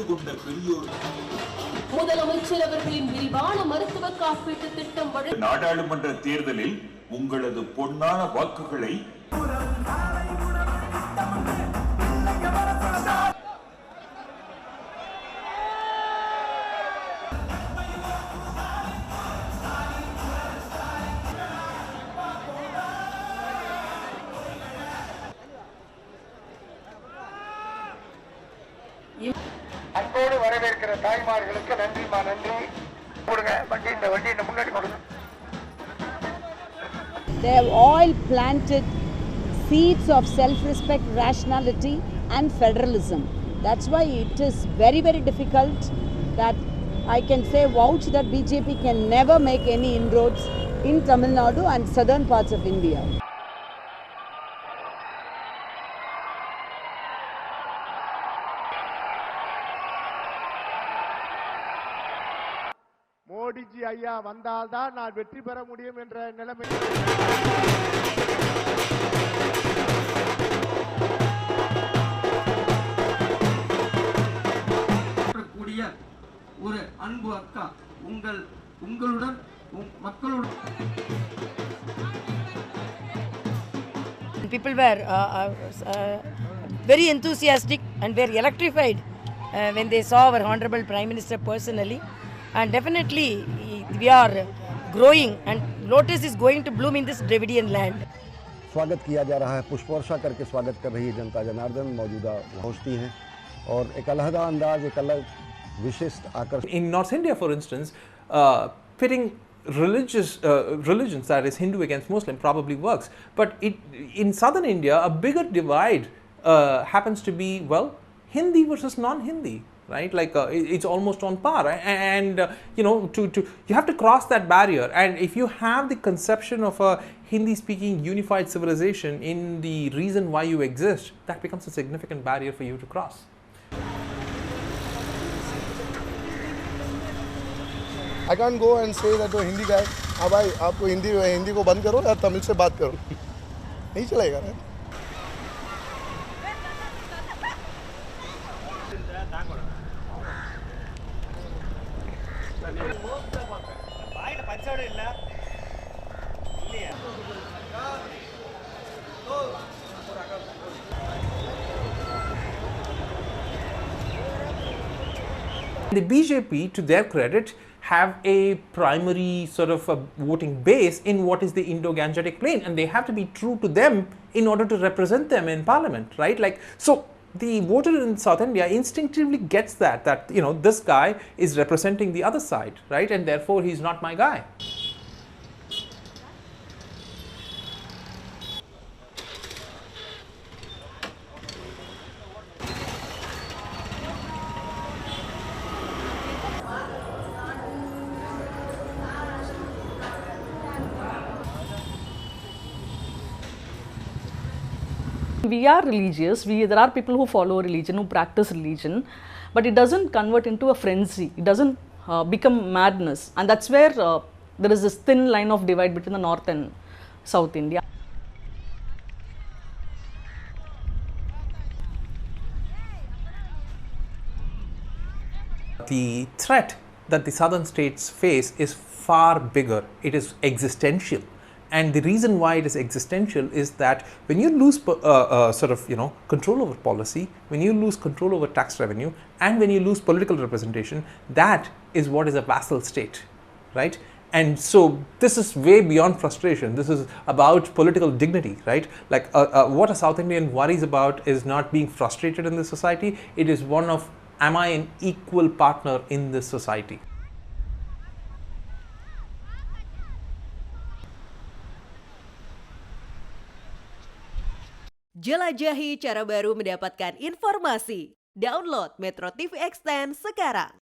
கலந்து கொண்ட பெரியோர் முதலமைச்சர் அவர்களின் விரிவான மருத்துவ காப்பீட்டு திட்டம் நாடாளுமன்ற தேர்தலில் உங்களது பொன்னான வாக்குகளை அன்போடு வரவேற்கிற தாய்மார்களுக்கு நன்றிமா நன்றி. கொடுங்க வண்டி, இந்த வண்டி முன்னாடி கொடுங்க. They have all planted seeds of self-respect, rationality and federalism. That's why it is very, very difficult that I can say vouch that BJP can never make any inroads in Tamil Nadu and southern parts of India. Modiji ஐயா வந்தால்தான் நான் வெற்றி பெற முடியும் என்ற நிலைமை. கூடிய ஒரு அன்பு அக்கா உங்களுடன் மக்களுடன். People were very enthusiastic and were electrified when they saw our Honorable Prime Minister personally. And definitely we are growing and lotus is going to bloom in this Dravidian land. स्वागत किया जा रहा है, पुष्प वर्षा करके स्वागत कर रही है जनता जनार्दन मौजूदा पहुंचती हैं और एक अलहदा अंदाज, एक अलग विशिष्ट आकर्षण. In North India, for instance, pitting religions, that is Hindu against Muslim, probably works. But in southern India, a bigger divide happens to be, well, Hindi versus non-Hindi. Right, like it's almost on par, and you know, you have to cross that barrier. And if you have the conception of a Hindi-speaking unified civilization in the reason why you exist, that becomes a significant barrier for you to cross. I can't go and say that the Hindi guy, हाँ भाई आपको हिंदी को बंद करो या तमिल से बात करो, नहीं चलेगा ना. The BJP, to their credit, have a primary sort of a voting base in what is the Indo-Gangetic plain, and they have to be true to them in order to represent them in parliament, right? Like, so the voter in South India instinctively gets that you know, this guy is representing the other side, right? And therefore he's not my guy. We are religious, there are people who follow religion, who practice religion, but it doesn't convert into a frenzy, it doesn't become madness, and that's where there is this thin line of divide between the North and South India. The threat that the southern states face is far bigger. It is existential. And the reason why it is existential is that when you lose sort of, you know, control over policy, when you lose control over tax revenue, and when you lose political representation, that is what is a vassal state, right? And so this is way beyond frustration. This is about political dignity, right? Like what a South Indian worries about is not being frustrated in this society. It is one of, am I an equal partner in this society? Jelajahi cara baru mendapatkan informasi. Download MetroTV Extend sekarang.